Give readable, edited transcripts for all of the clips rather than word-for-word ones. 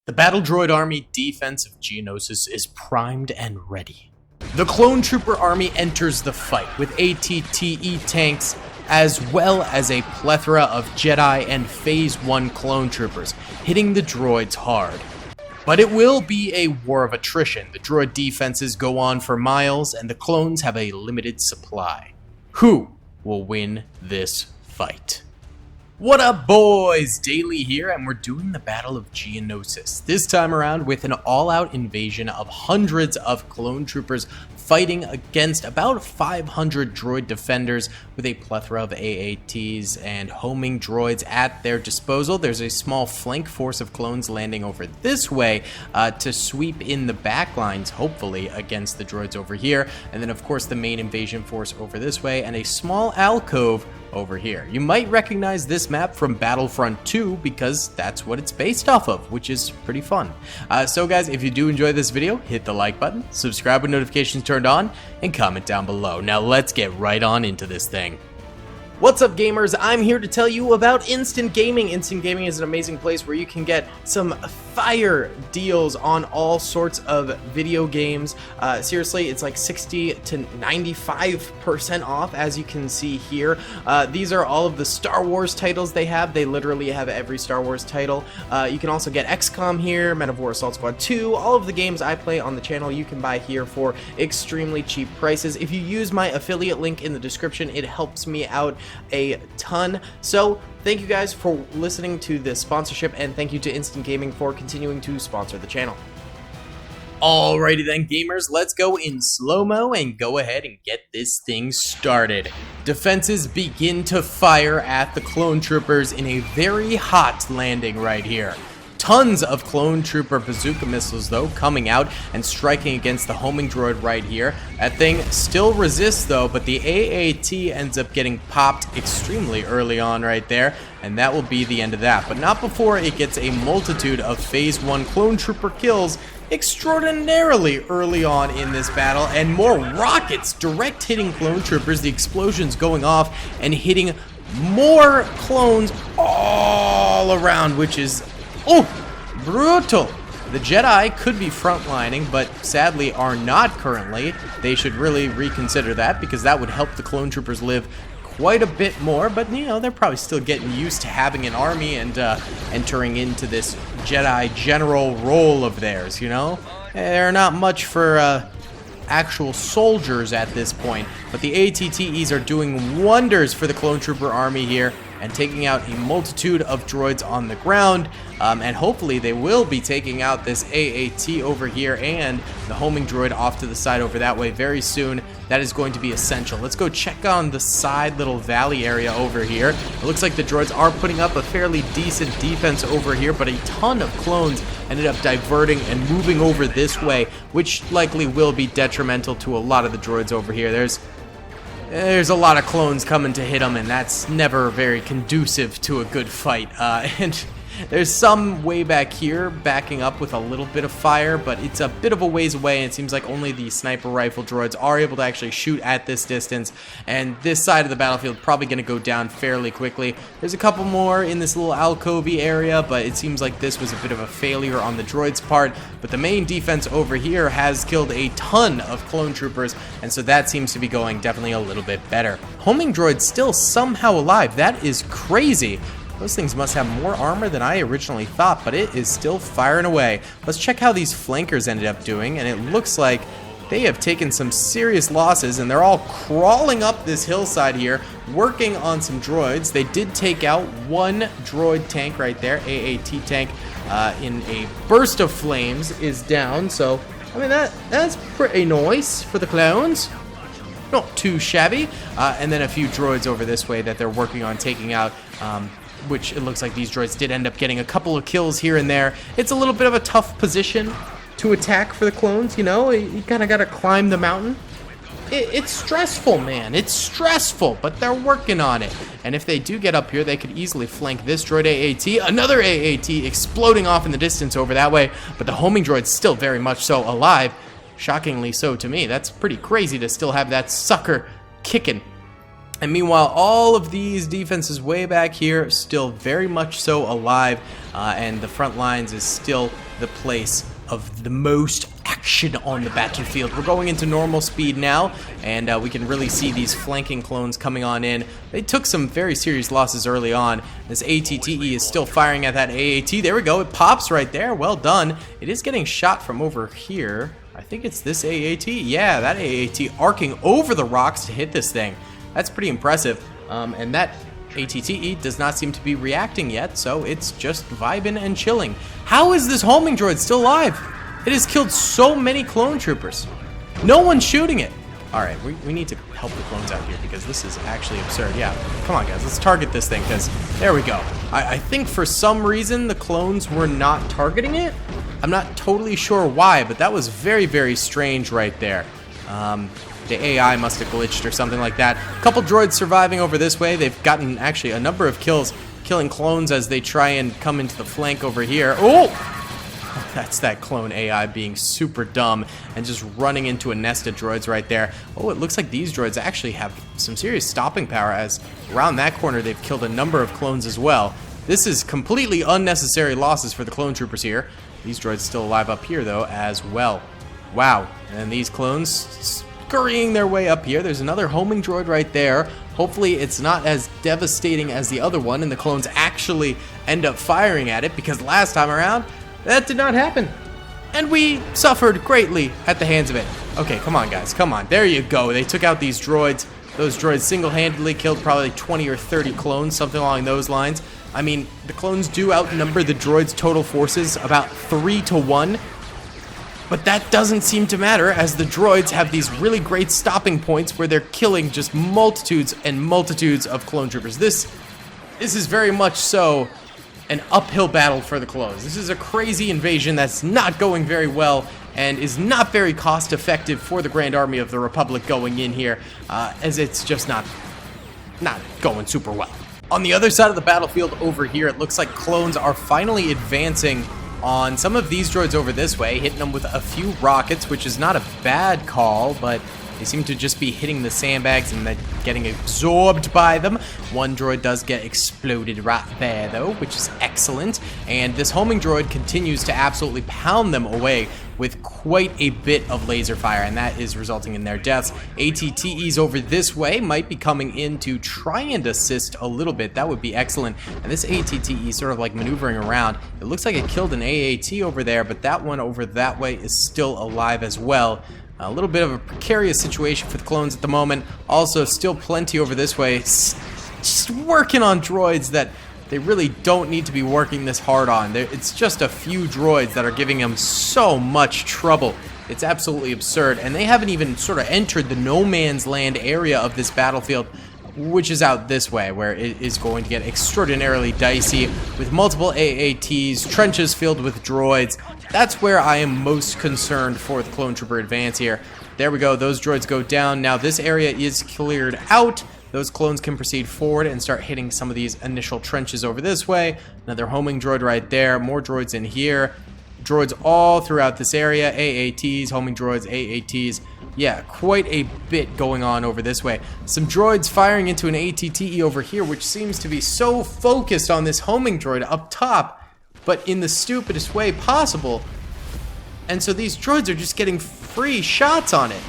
The Battle Droid Army defense of Geonosis is primed and ready. The Clone Trooper Army enters the fight with ATTE tanks as well as a plethora of Jedi and Phase 1 Clone Troopers, hitting the droids hard. But it will be a war of attrition. The droid defenses go on for miles and the clones have a limited supply. Who will win this fight? What up, boys? Daily here, and we're doing the Battle of Geonosis. This time around with an all-out invasion of hundreds of clone troopers fighting against about 500 droid defenders with a plethora of AATs and homing droids at their disposal. There's a small flank force of clones landing over this way to sweep in the backlines, hopefully, against the droids over here. And then, of course, the main invasion force over this way and a small alcove over here. You might recognize this map from Battlefront 2 because that's what it's based off of, which is pretty fun. So guys, if you do enjoy this video, hit the like button, subscribe with notifications turned on, and comment down below. Now let's get right on into this thing. What's up, gamers? I'm here to tell you about Instant Gaming. Instant Gaming is an amazing place where you can get some fire deals on all sorts of video games. Seriously, it's like 60 to 95% off, as you can see here. These are all of the Star Wars titles they have. They literally have every Star Wars title. You can also get XCOM here, Men of War Assault Squad 2. All of the games I play on the channel you can buy here for extremely cheap prices. If you use my affiliate link in the description, it helps me out a ton. So thank you guys for listening to this sponsorship, and thank you to Instant Gaming for continuing to sponsor the channel. Alrighty then, gamers, let's go in slow-mo and go ahead and get this thing started. Defenses begin to fire at the clone troopers in a very hot landing right here. Tons of clone trooper bazooka missiles though coming out and striking against the homing droid right here. That thing still resists though, but the AAT ends up getting popped extremely early on right there, and that will be the end of that. But not before it gets a multitude of Phase 1 clone trooper kills extraordinarily early on in this battle, and more rockets direct hitting clone troopers, the explosions going off and hitting more clones all around, which is brutal. The Jedi could be frontlining, but sadly are not currently. They should really reconsider that, because that would help the clone troopers live quite a bit more. But you know, they're probably still getting used to having an army and entering into this Jedi general role of theirs, you know? They're not much for actual soldiers at this point, but the ATTEs are doing wonders for the clone trooper army here and taking out a multitude of droids on the ground, and hopefully they will be taking out this AAT over here and the homing droid off to the side over that way very soon. That is going to be essential. Let's go check on the side little valley area over here. It looks like the droids are putting up a fairly decent defense over here, but a ton of clones ended up diverting and moving over this way, which likely will be detrimental to a lot of the droids over here. There's a lot of clones coming to hit them, and that's never very conducive to a good fight. And there's some way back here backing up with a little bit of fire, but it's a bit of a ways away, and it seems like only the sniper rifle droids are able to actually shoot at this distance, and this side of the battlefield probably going to go down fairly quickly. There's a couple more in this little alcovey area, but it seems like this was a bit of a failure on the droids' part. But the main defense over here has killed a ton of clone troopers, and so that seems to be going definitely a little bit better. Homing droids still somehow alive. That is crazy. Those things must have more armor than I originally thought, but it is still firing away. Let's check how these flankers ended up doing, and it looks like they have taken some serious losses, and they're all crawling up this hillside here, working on some droids. They did take out one droid tank right there, AAT tank, in a burst of flames is down, so, I mean, that's pretty nice for the clones. Not too shabby. And then a few droids over this way that they're working on taking out, which it looks like these droids did end up getting a couple of kills here and there. It's a little bit of a tough position to attack for the clones, you know? You kind of got to climb the mountain. It's stressful, man. It's stressful, but they're working on it. And if they do get up here, they could easily flank this droid AAT. Another AAT exploding off in the distance over that way, but the homing droid's still very much so alive. Shockingly so to me. That's pretty crazy to still have that sucker kicking. And meanwhile, all of these defenses way back here still very much so alive, and the front lines is still the place of the most action on the battlefield. We're going into normal speed now, and we can really see these flanking clones coming on in. They took some very serious losses early on. This ATTE is still firing at that AAT. There we go. It pops right there. Well done. It is getting shot from over here. I think it's this AAT. Yeah, that AAT arcing over the rocks to hit this thing. That's pretty impressive. And that ATTE does not seem to be reacting yet, so it's just vibing and chilling. How is this homing droid still alive? It has killed so many clone troopers. No one's shooting it. Alright, we need to help the clones out here because this is actually absurd. Yeah, come on guys, let's target this thing because there we go. I think for some reason the clones were not targeting it. I'm not totally sure why, but that was very, very strange right there. The AI must have glitched or something like that. A couple droids surviving over this way. They've gotten actually a number of kills, killing clones as they try and come into the flank over here. Oh! That's that clone AI being super dumb and just running into a nest of droids right there. Oh, it looks like these droids actually have some serious stopping power, as around that corner they've killed a number of clones as well. This is completely unnecessary losses for the clone troopers here. These droids still alive up here though as well. Wow. And these clones scurrying their way up here. There's another homing droid right there. Hopefully it's not as devastating as the other one and the clones actually end up firing at it, because last time around that did not happen and we suffered greatly at the hands of it. Okay, come on guys, come on. There you go. They took out these droids. Those droids single-handedly killed probably 20 or 30 clones, something along those lines. I mean, the clones do outnumber the droids' total forces about 3 to 1. But that doesn't seem to matter, as the droids have these really great stopping points where they're killing just multitudes and multitudes of clone troopers. This is very much so an uphill battle for the clones. This is a crazy invasion that's not going very well and is not very cost effective for the Grand Army of the Republic going in here, as it's just not going super well. On the other side of the battlefield over here, it looks like clones are finally advancing on some of these droids over this way, hitting them with a few rockets, which is not a bad call, but they seem to just be hitting the sandbags and then getting absorbed by them. One droid does get exploded right there, though, which is excellent. And this homing droid continues to absolutely pound them away with quite a bit of laser fire, and that is resulting in their deaths. ATTEs over this way might be coming in to try and assist a little bit. That would be excellent. And this ATTE sort of like maneuvering around. It looks like it killed an AAT over there, but that one over that way is still alive as well. A little bit of a precarious situation for the clones at the moment. Also, still plenty over this way. Just working on droids that they really don't need to be working this hard on. It's just a few droids that are giving them so much trouble. It's absolutely absurd. And they haven't even sort of entered the no man's land area of this battlefield, which is out this way, where it is going to get extraordinarily dicey with multiple AATs, trenches filled with droids. That's where I am most concerned for the clone trooper advance here. There we go, those droids go down. Now this area is cleared out. Those clones can proceed forward and start hitting some of these initial trenches over this way. Another homing droid right there, more droids in here. Droids all throughout this area, AATs, homing droids, AATs. Yeah, quite a bit going on over this way. Some droids firing into an ATTE over here, which seems to be so focused on this homing droid up top, but in the stupidest way possible. And so these droids are just getting free shots on it.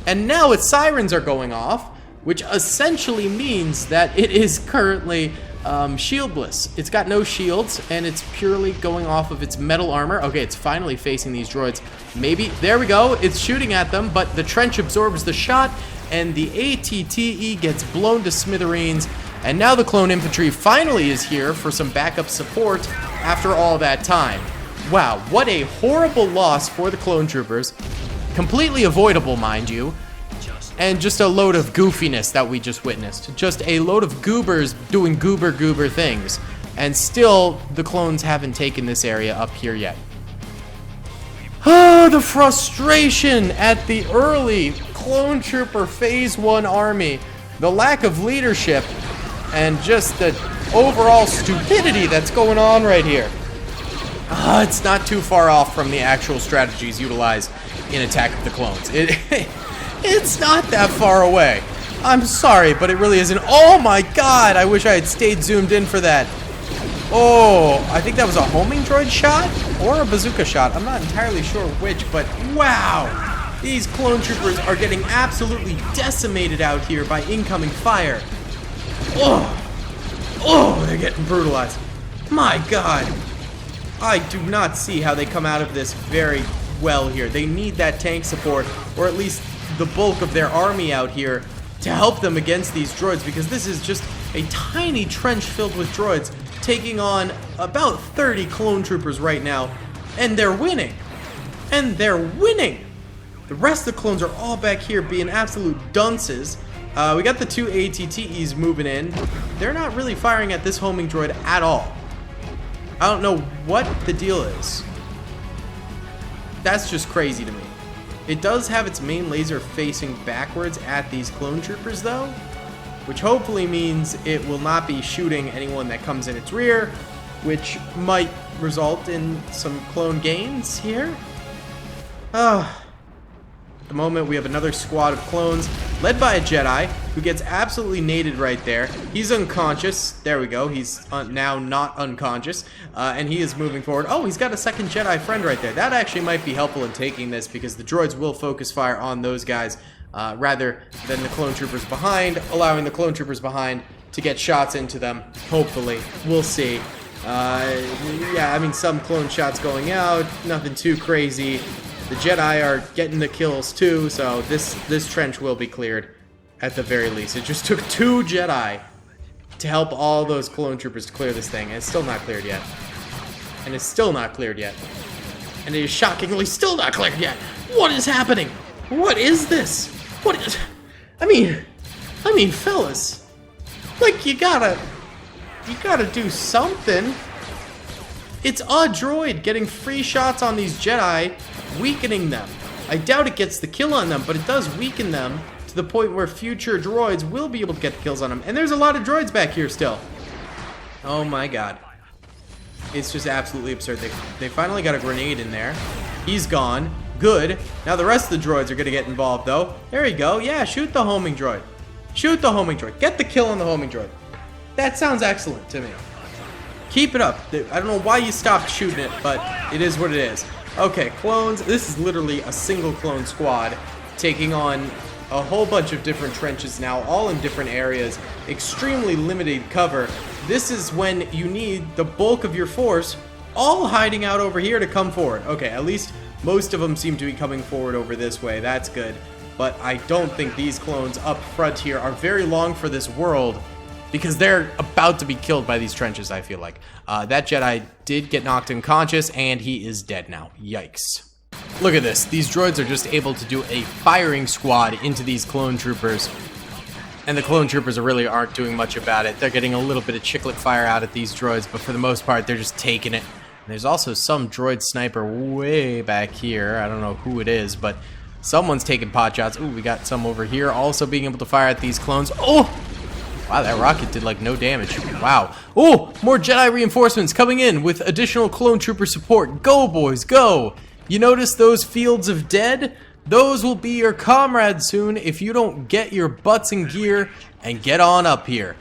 And now its sirens are going off, which essentially means that it is currently shieldless. It's got no shields, and it's purely going off of its metal armor. Okay, it's finally facing these droids. Maybe, there we go, it's shooting at them, but the trench absorbs the shot, and the ATTE gets blown to smithereens. And now the clone infantry finally is here for some backup support after all that time. Wow, what a horrible loss for the clone troopers. Completely avoidable, mind you. And just a load of goofiness that we just witnessed. Just a load of goobers doing goober things. And still, the clones haven't taken this area up here yet. Oh, the frustration at the early clone trooper phase 1 army. The lack of leadership and just the overall stupidity that's going on right here. It's not too far off from the actual strategies utilized in Attack of the Clones. It's not that far away. I'm sorry, but it really isn't. Oh my god, I wish I had stayed zoomed in for that. Oh, I think that was a homing droid shot or a bazooka shot. I'm not entirely sure which, but wow. These clone troopers are getting absolutely decimated out here by incoming fire. Oh, they're getting brutalized. My god. I do not see how they come out of this very well here. They need that tank support, or at least the bulk of their army out here, to help them against these droids, because this is just a tiny trench filled with droids taking on about 30 clone troopers right now, and they're winning. And they're winning. The rest of the clones are all back here being absolute dunces. We got the 2 ATTEs moving in. They're not really firing at this homing droid at all. I don't know what the deal is. That's just crazy to me. It does have its main laser facing backwards at these clone troopers though, which hopefully means it will not be shooting anyone that comes in its rear, which might result in some clone gains here. At the moment, we have another squad of clones led by a Jedi who gets absolutely naded right there. He's unconscious. There we go. He's now not unconscious. And he is moving forward. Oh, he's got a second Jedi friend right there. That actually might be helpful in taking this, because the droids will focus fire on those guys rather than the clone troopers behind, allowing the clone troopers behind to get shots into them. Hopefully. We'll see. Yeah, I mean, some clone shots going out. Nothing too crazy. The Jedi are getting the kills too, so this trench will be cleared at the very least. It just took 2 Jedi to help all those clone troopers to clear this thing, and it's still not cleared yet. And it's still not cleared yet. And it is shockingly still not cleared yet. What is happening? What is this? What is... I mean, fellas, like, you gotta do something. It's a droid getting free shots on these Jedi, weakening them. I doubt it gets the kill on them, but it does weaken them to the point where future droids will be able to get the kills on them. And there's a lot of droids back here still. Oh my god. It's just absolutely absurd. They finally got a grenade in there. He's gone. Good. Now the rest of the droids are going to get involved, though. There you go. Yeah, shoot the homing droid. Shoot the homing droid. Get the kill on the homing droid. That sounds excellent to me. Keep it up. I don't know why you stopped shooting it, but it is what it is. Okay, clones. This is literally a single clone squad taking on a whole bunch of different trenches now, all in different areas. Extremely limited cover. This is when you need the bulk of your force all hiding out over here to come forward. Okay, at least most of them seem to be coming forward over this way. That's good. But I don't think these clones up front here are very long for this world, because they're about to be killed by these trenches, I feel like. That Jedi did get knocked unconscious, and he is dead now. Yikes. Look at this. These droids are just able to do a firing squad into these clone troopers. And the clone troopers really aren't doing much about it. They're getting a little bit of chiclet fire out at these droids, but for the most part, they're just taking it. And there's also some droid sniper way back here. I don't know who it is, but someone's taking pot shots. Ooh, we got some over here also being able to fire at these clones. Oh! Wow, that rocket did like no damage. Wow. Oh, more Jedi reinforcements coming in with additional clone trooper support. Go, boys, go. You notice those fields of dead? Those will be your comrades soon if you don't get your butts in gear and get on up here.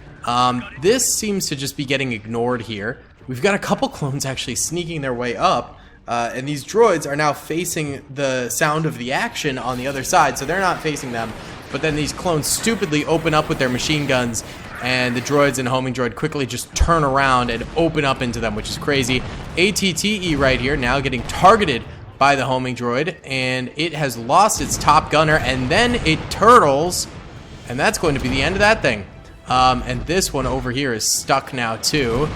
This seems to just be getting ignored here. We've got a couple clones actually sneaking their way up. And these droids are now facing the sound of the action on the other side, so they're not facing them. But then these clones stupidly open up with their machine guns, and the droids and homing droid quickly just turn around and open up into them, which is crazy. ATTE right here now getting targeted by the homing droid, and it has lost its top gunner, and then it turtles, and that's going to be the end of that thing. And this one over here is stuck now too.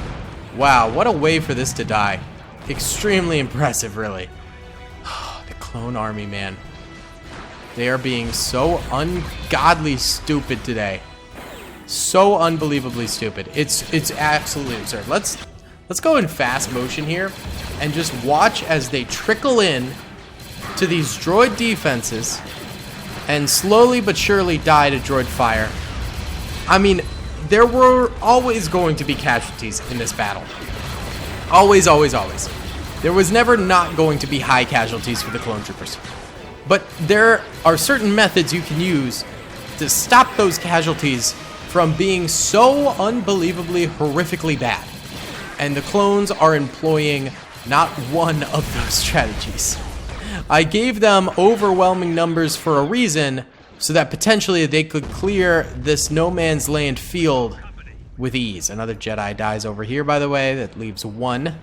Wow, what a way for this to die. Extremely impressive, really. The clone army, man. They are being so ungodly stupid today. So unbelievably stupid. It's absolutely absurd. Let's go in fast motion here and just watch as they trickle in to these droid defenses and slowly but surely die to droid fire. I mean, there were always going to be casualties in this battle. Always, always, always. There was never not going to be high casualties for the clone troopers. But there are certain methods you can use to stop those casualties from being so unbelievably horrifically bad. And the clones are employing not one of those strategies. I gave them overwhelming numbers for a reason, so that potentially they could clear this no man's land field with ease. Another Jedi dies over here, by the way. That leaves one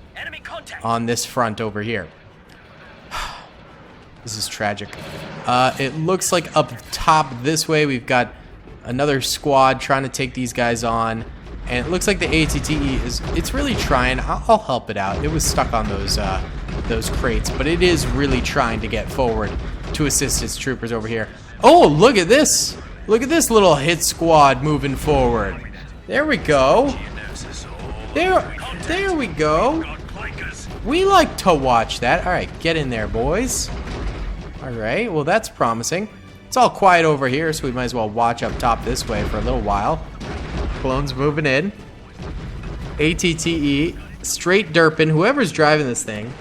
on this front over here. This is tragic. It looks like up top this way we've got another squad trying to take these guys on. And it looks like the ATTE it's really trying. I'll help it out. It was stuck on those crates, but it is really trying to get forward to assist its troopers over here. Oh, look at this. Look at this little hit squad moving forward. There we go. There we go. We like to watch that. All right, get in there, boys. All right, well, that's promising. It's all quiet over here, so we might as well watch up top this way for a little while. Clones moving in. ATTE, straight derping. Whoever's driving this thing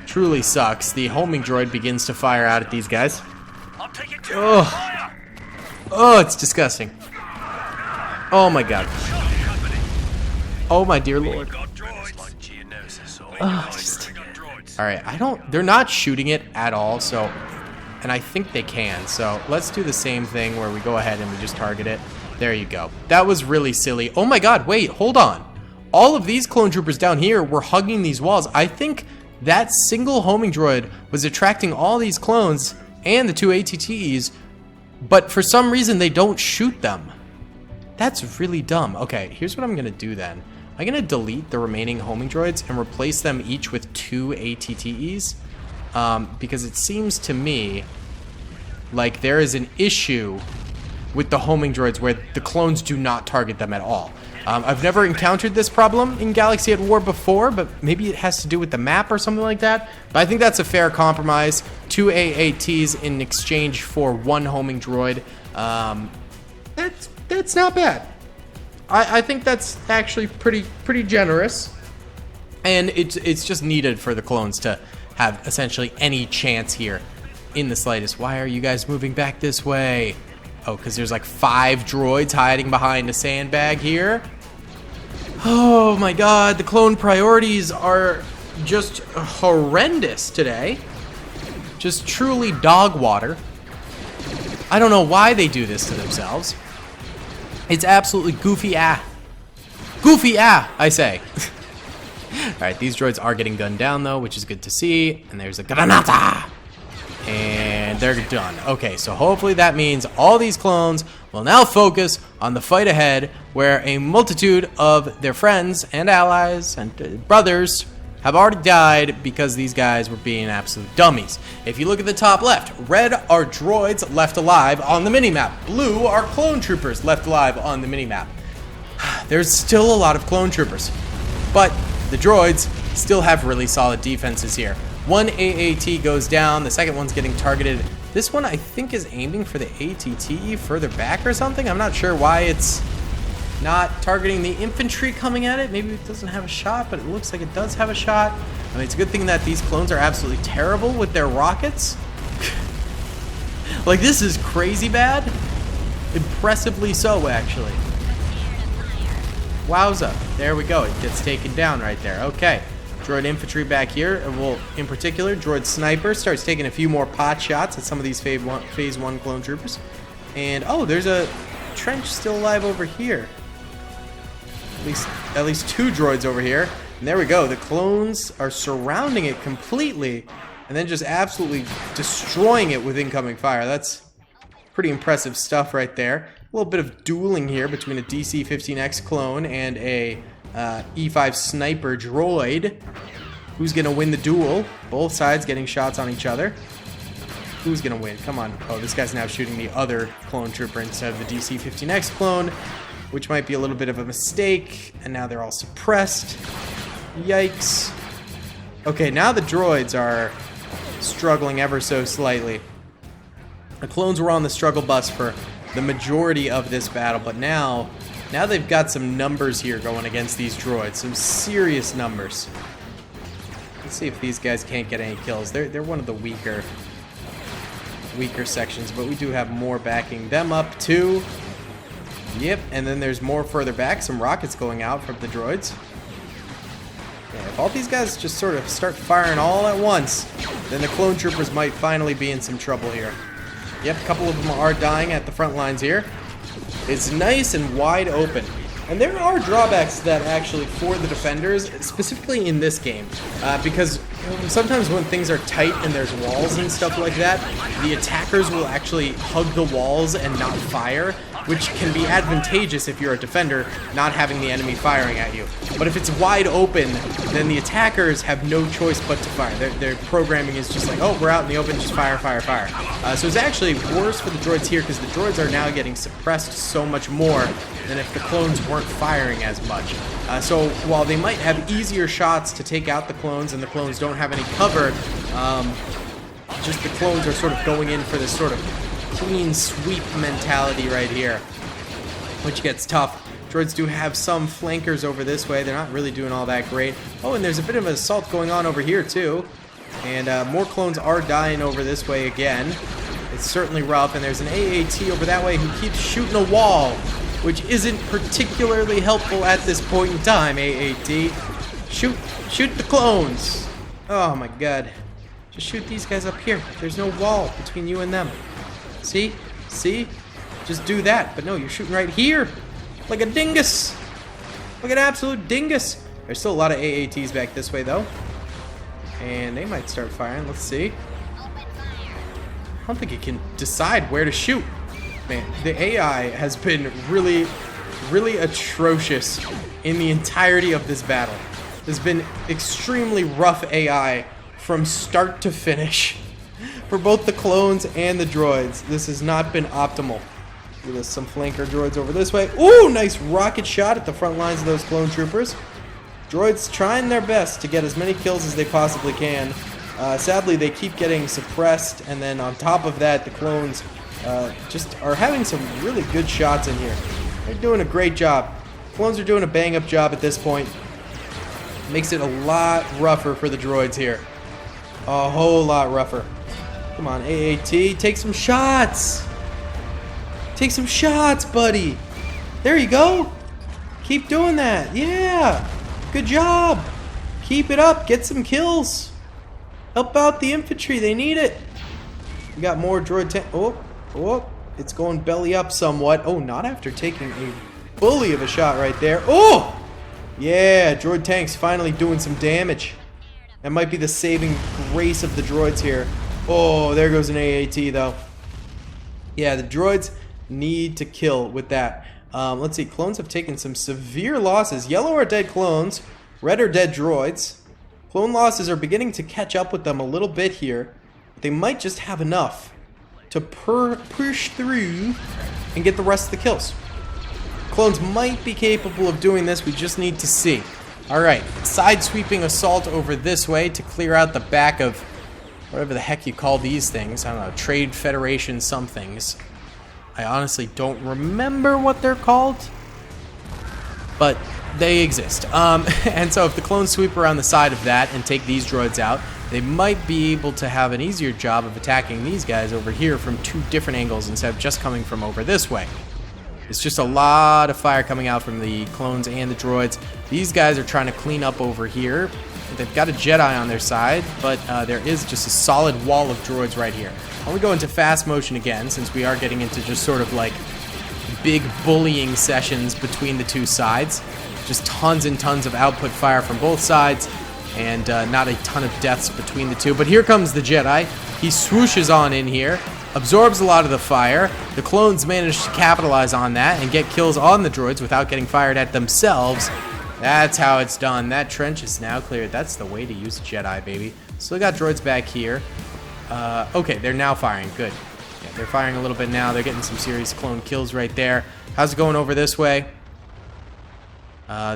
truly sucks. The homing droid begins to fire out at these guys. Oh, it's disgusting. Oh my god. Oh my dear lord. Alright, they're not shooting it at all, so, and I think they can, so let's do the same thing where we go ahead and we just target it. There you go. That was really silly. Oh my god, wait, hold on. All of these clone troopers down here were hugging these walls. I think that single homing droid was attracting all these clones and the two ATTEs, but for some reason they don't shoot them. That's really dumb. Okay, here's what I'm gonna do then. I'm gonna delete the remaining homing droids and replace them each with two ATTEs, because it seems to me like there is an issue with the homing droids where the clones do not target them at all. I've never encountered this problem in Galaxy at War before, but maybe it has to do with the map or something like that. But I think that's a fair compromise. Two AATs in exchange for one homing droid. That's not bad. I think that's actually pretty generous. And it's just needed for the clones to have essentially any chance here in the slightest. Why are you guys moving back this way? Oh, because there's like 5 droids hiding behind a sandbag here. Oh my god, the clone priorities are just horrendous today. Just truly dog water. I don't know why they do this to themselves. It's absolutely goofy Goofy I say. Alright, these droids are getting gunned down though, which is good to see. And there's a granata! And they're done. Okay, so hopefully that means all these clones will now focus on the fight ahead, where a multitude of their friends and allies and brothers have already died because these guys were being absolute dummies. If you look at the top left, red are droids left alive on the minimap. Blue are clone troopers left alive on the minimap. There's still a lot of clone troopers, but the droids still have really solid defenses here. One AAT goes down, the second one's getting targeted. This one I think is aiming for the ATTE further back or something. I'm not sure why it's not targeting the infantry coming at it. Maybe it doesn't have a shot, but it looks like it does have a shot. I mean, it's a good thing that these clones are absolutely terrible with their rockets. Like, this is crazy bad. Impressively so, actually. Wowza. There we go. It gets taken down right there. Okay. Droid infantry back here, well, in particular, droid sniper starts taking a few more pot shots at some of these phase 1 clone troopers. And, oh, there's a trench still alive over here. At least 2 droids over here. And there we go. The clones are surrounding it completely and then just absolutely destroying it with incoming fire. That's pretty impressive stuff right there. A little bit of dueling here between a DC-15X clone and a E5 sniper droid. Who's gonna win the duel? Both sides getting shots on each other. Who's gonna win? Come on. Oh, this guy's now shooting the other clone trooper instead of the DC-15X clone, which might be a little bit of a mistake. And now they're all suppressed. Yikes. Okay, now the droids are struggling ever so slightly. The clones were on the struggle bus for the majority of this battle, but now they've got some numbers here going against these droids. Some serious numbers. Let's see if these guys can't get any kills. They're one of the weaker weaker sections, but we do have more backing them up too. Yep, and then there's more further back, some rockets going out from the droids. Yeah, if all these guys just sort of start firing all at once, then the clone troopers might finally be in some trouble here. Yep, a couple of them are dying at the front lines here. It's nice and wide open. And there are drawbacks to that actually for the defenders, specifically in this game, because sometimes when things are tight and there's walls and stuff like that, the attackers will actually hug the walls and not fire, which can be advantageous if you're a defender, not having the enemy firing at you. But if it's wide open, then the attackers have no choice but to fire. Their programming is just like, oh, we're out in the open, just fire, fire, fire. So it's actually worse for the droids here because the droids are now getting suppressed so much more than if the clones weren't firing as much. So while they might have easier shots to take out the clones and the clones don't have any cover, just the clones are sort of going in for this sort of clean sweep mentality right here, which gets tough. Droids do have some flankers over this way. They're not really doing all that great. Oh, and there's a bit of an assault going on over here too. And more clones are dying over this way again. It's certainly rough, and there's an AAT over that way who keeps shooting a wall, which isn't particularly helpful at this point in time, AAT. Shoot the clones. Oh my god. Just shoot these guys up here. There's no wall between you and them. See? See? Just do that. But no, you're shooting right here. Like a dingus. Like an absolute dingus. There's still a lot of AATs back this way, though. And they might start firing. Let's see. I don't think it can decide where to shoot. Man, the AI has been really, really atrocious in the entirety of this battle. There's been extremely rough AI from start to finish. For both the clones and the droids, this has not been optimal. Look at this, some flanker droids over this way. Ooh, nice rocket shot at the front lines of those clone troopers. Droids trying their best to get as many kills as they possibly can. Sadly, they keep getting suppressed, and then on top of that, the clones just are having some really good shots in here. They're doing a great job. Clones are doing a bang-up job at this point. Makes it a lot rougher for the droids here. A whole lot rougher. Come on, AAT, take some shots. Take some shots, buddy. There you go. Keep doing that. Yeah. Good job. Keep it up. Get some kills. Help out the infantry. They need it. We got more droid tank. Oh, it's going belly up somewhat. Oh, not after taking a bully of a shot right there. Oh, yeah. Droid tanks finally doing some damage. That might be the saving grace of the droids here. Oh, there goes an AAT, though. Yeah, the droids need to kill with that. Let's see. Clones have taken some severe losses. Yellow are dead clones. Red are dead droids. Clone losses are beginning to catch up with them a little bit here. They might just have enough to push through and get the rest of the kills. Clones might be capable of doing this. We just need to see. Alright, side-sweeping assault over this way to clear out the back of whatever the heck you call these things. I don't know, Trade Federation somethings. I honestly don't remember what they're called, but they exist. And so if the clones sweep around the side of that and take these droids out, they might be able to have an easier job of attacking these guys over here from two different angles instead of just coming from over this way. It's just a lot of fire coming out from the clones and the droids. These guys are trying to clean up over here. They've got a Jedi on their side, but there is just a solid wall of droids right here. I want to go into fast motion again, since we are getting into just sort of like big bullying sessions between the two sides. Just tons and tons of output fire from both sides, and not a ton of deaths between the two. But here comes the Jedi. He swooshes on in here, absorbs a lot of the fire. The clones manage to capitalize on that and get kills on the droids without getting fired at themselves. That's how it's done. That trench is now cleared. That's the way to use Jedi, baby. Still got droids back here. Okay, they're now firing. Good. Yeah, they're firing a little bit now. They're getting some serious clone kills right there. How's it going over this way?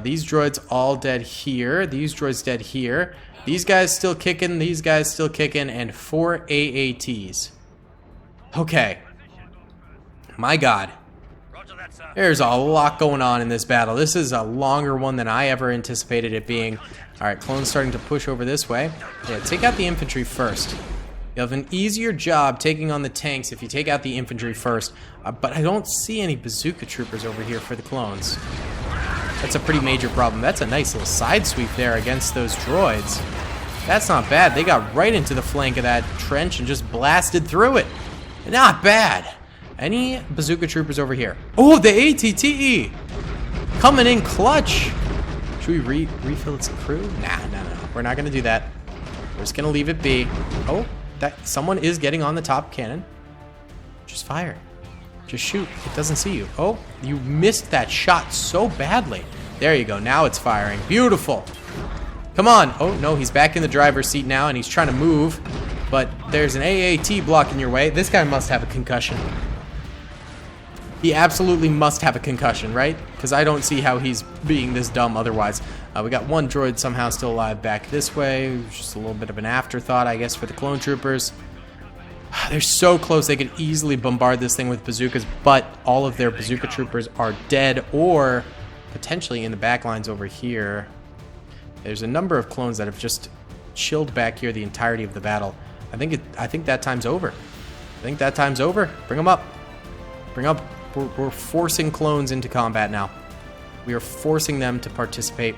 These droids all dead here. These droids dead here. These guys still kicking. These guys still kicking. And 4 AATs. Okay. My God. There's a lot going on in this battle. This is a longer one than I ever anticipated it being. Alright, clones starting to push over this way. Yeah, take out the infantry first. You have an easier job taking on the tanks if you take out the infantry first, but I don't see any bazooka troopers over here for the clones. That's a pretty major problem. That's a nice little side sweep there against those droids. That's not bad. They got right into the flank of that trench and just blasted through it. Not bad. Any bazooka troopers over here? Oh, the ATTE! Coming in clutch! Should we refill its crew? Nah. We're not going to do that. We're just going to leave it be. Oh, someone is getting on the top cannon. Just fire. Just shoot. It doesn't see you. Oh, you missed that shot so badly. There you go. Now it's firing. Beautiful. Come on. Oh, no, he's back in the driver's seat now, and he's trying to move. But there's an AAT blocking your way. This guy must have a concussion. He absolutely must have a concussion, right? Because I don't see how he's being this dumb otherwise. We got one droid somehow still alive back this way. Just a little bit of an afterthought, I guess, for the clone troopers. They're so close. They could easily bombard this thing with bazookas, but all of their bazooka troopers are dead or potentially in the back lines over here. There's a number of clones that have just chilled back here the entirety of the battle. I think that time's over. Bring them up. Bring up. We're forcing clones into combat now. We are forcing them to participate.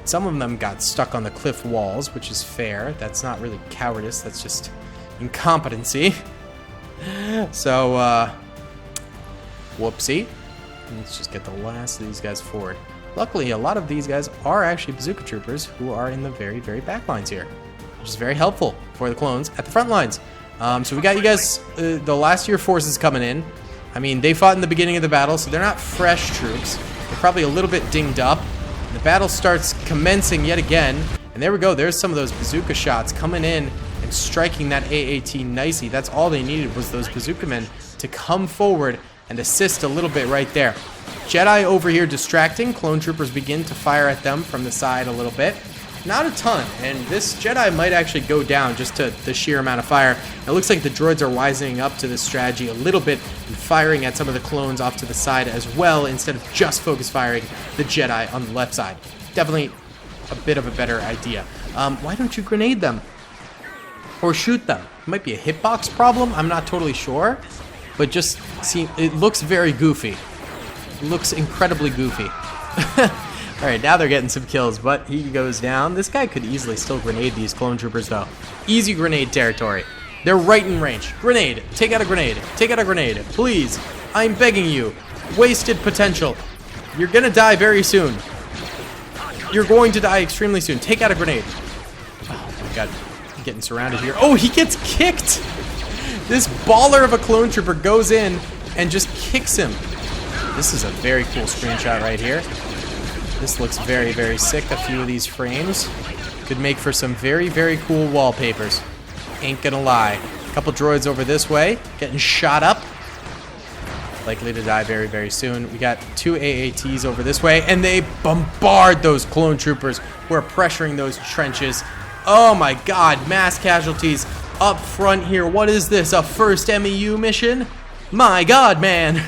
Some of them got stuck on the cliff walls, which is fair. That's not really cowardice. That's just incompetency. So, whoopsie. Let's just get the last of these guys forward. Luckily, a lot of these guys are actually bazooka troopers who are in the very, very back lines here, which is very helpful for the clones at the front lines. So we got you guys, the last of your forces coming in. I mean, they fought in the beginning of the battle, so they're not fresh troops. They're probably a little bit dinged up. The battle starts commencing yet again. And there we go. There's some of those bazooka shots coming in and striking that AAT nicely. That's all they needed was those bazooka men to come forward and assist a little bit right there. Jedi over here distracting. Clone troopers begin to fire at them from the side a little bit. Not a ton, and this Jedi might actually go down just to the sheer amount of fire. It looks like the droids are wisening up to this strategy a little bit and firing at some of the clones off to the side as well instead of just focus firing the Jedi on the left side. Definitely a bit of a better idea. Why don't you grenade them? Or shoot them? It might be a hitbox problem, I'm not totally sure. But just see, it looks very goofy. It looks incredibly goofy. Alright, now they're getting some kills, but he goes down. This guy could easily still grenade these clone troopers, though. Easy grenade territory. They're right in range. Grenade. Take out a grenade. Take out a grenade. Please. I'm begging you. Wasted potential. You're gonna die very soon. You're going to die extremely soon. Take out a grenade. Oh my god. I'm getting surrounded here. Oh, he gets kicked! This baller of a clone trooper goes in and just kicks him. This is a very cool screenshot right here. This looks very, very sick. A few of these frames could make for some very, very cool wallpapers. Ain't gonna lie. A couple droids over this way, getting shot up. Likely to die very, very soon. We got 2 AATs over this way, and they bombard those clone troopers who are pressuring those trenches. Oh my god, mass casualties up front here. What is this, a first MEU mission? My god, man.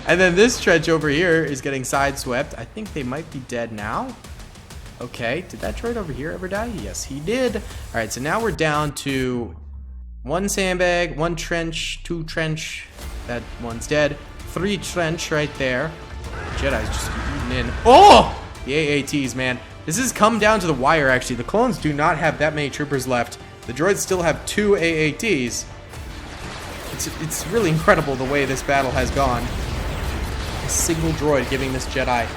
And then this trench over here is getting sideswept. I think they might be dead now. Okay, did that droid over here ever die? Yes, he did. Alright, so now we're down to 1 sandbag, 1 trench, 2 trench. That one's dead. 3 trench right there. Jedi's just eating in. Oh! The AATs, man. This has come down to the wire, actually. The clones do not have that many troopers left. The droids still have 2 AATs. It's really incredible the way this battle has gone. A single droid giving this Jedi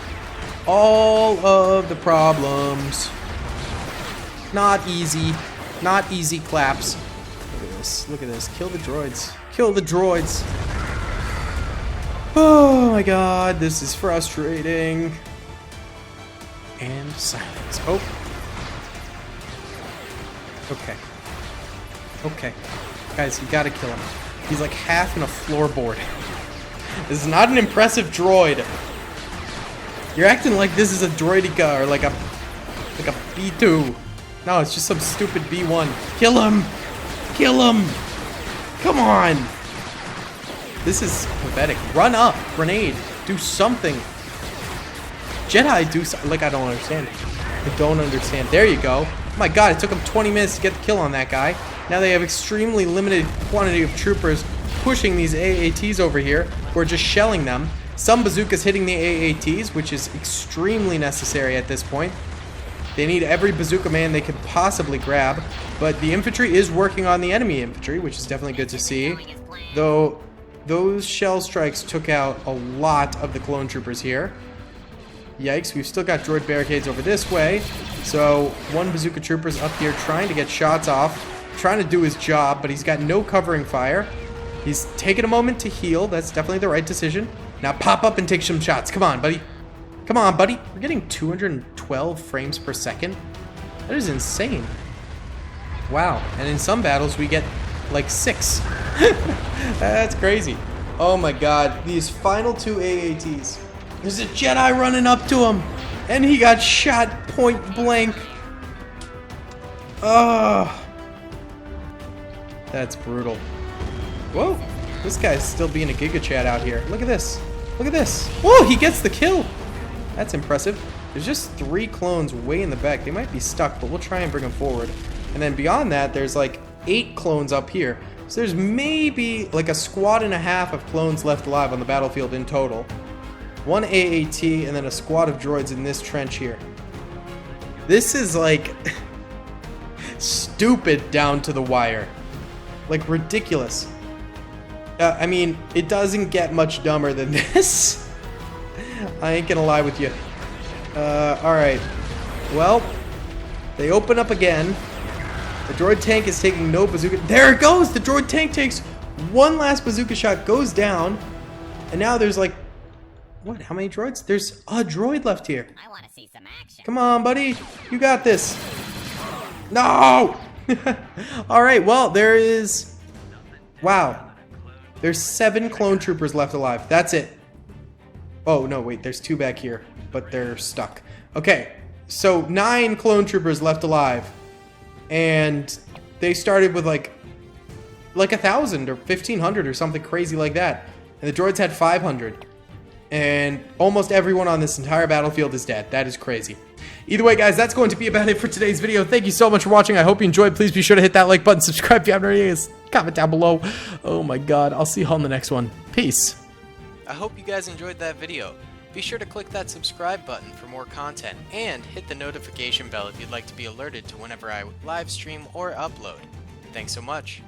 all of the problems. Not easy. Not easy claps. Look at this. Look at this. Kill the droids. Kill the droids. Oh my god, this is frustrating. And silence. Oh. Okay. Okay. Guys, you gotta kill him. He's like half in a floorboard. This is not an impressive droid. You're acting like this is a droidica or like a B2. No, it's just some stupid B1. Kill him! Kill him! Come on! This is pathetic. Run up! Grenade! Do something! Jedi, do something. Like, I don't understand. I don't understand. There you go. My god, it took them 20 minutes to get the kill on that guy. Now they have extremely limited quantity of troopers pushing these AATs over here, who are just shelling them. Some bazookas hitting the AATs, which is extremely necessary at this point. They need every bazooka man they could possibly grab, but the infantry is working on the enemy infantry, which is definitely good to see. Though those shell strikes took out a lot of the clone troopers here. Yikes, we've still got droid barricades over this way. So one bazooka trooper's up here trying to get shots off, trying to do his job, but he's got no covering fire. He's taken a moment to heal. That's definitely the right decision. Now pop up and take some shots. Come on, buddy. Come on, buddy. We're getting 212 frames per second. That is insane. Wow. And in some battles, we get like 6. That's crazy. Oh my god. These final 2 AATs. There's a Jedi running up to him. And he got shot point blank. Oh. That's brutal. Whoa. This guy's still being a Giga Chad out here. Look at this. Look at this. Whoa, he gets the kill. That's impressive. There's just 3 clones way in the back. They might be stuck, but we'll try and bring them forward. And then beyond that, there's like 8 clones up here. So there's maybe like a squad and a half of clones left alive on the battlefield in total. 1 AAT and then a squad of droids in this trench here. This is like stupid down to the wire. Like ridiculous. I mean, it doesn't get much dumber than this. I ain't gonna lie with you. Alright. Well, they open up again. The droid tank is taking no bazooka. There it goes! The droid tank takes one last bazooka shot, goes down, and now there's like, what? How many droids? There's a droid left here. I want to see some action. Come on, buddy. You got this. No! Alright, well, there is... Wow. There's 7 clone troopers left alive. That's it. Oh, no, wait. There's 2 back here, but they're stuck. Okay, so 9 clone troopers left alive. And they started with like 1,000 or 1,500 or something crazy like that. And the droids had 500. And almost everyone on this entire battlefield is dead. That is crazy. Either way, guys, that's going to be about it for today's video. Thank you so much for watching. I hope you enjoyed. Please be sure to hit that like button, subscribe if you haven't already, comment down below. Oh my god, I'll see you all in the next one. Peace. I hope you guys enjoyed that video. Be sure to click that subscribe button for more content, and hit the notification bell if you'd like to be alerted to whenever I live stream or upload. Thanks so much.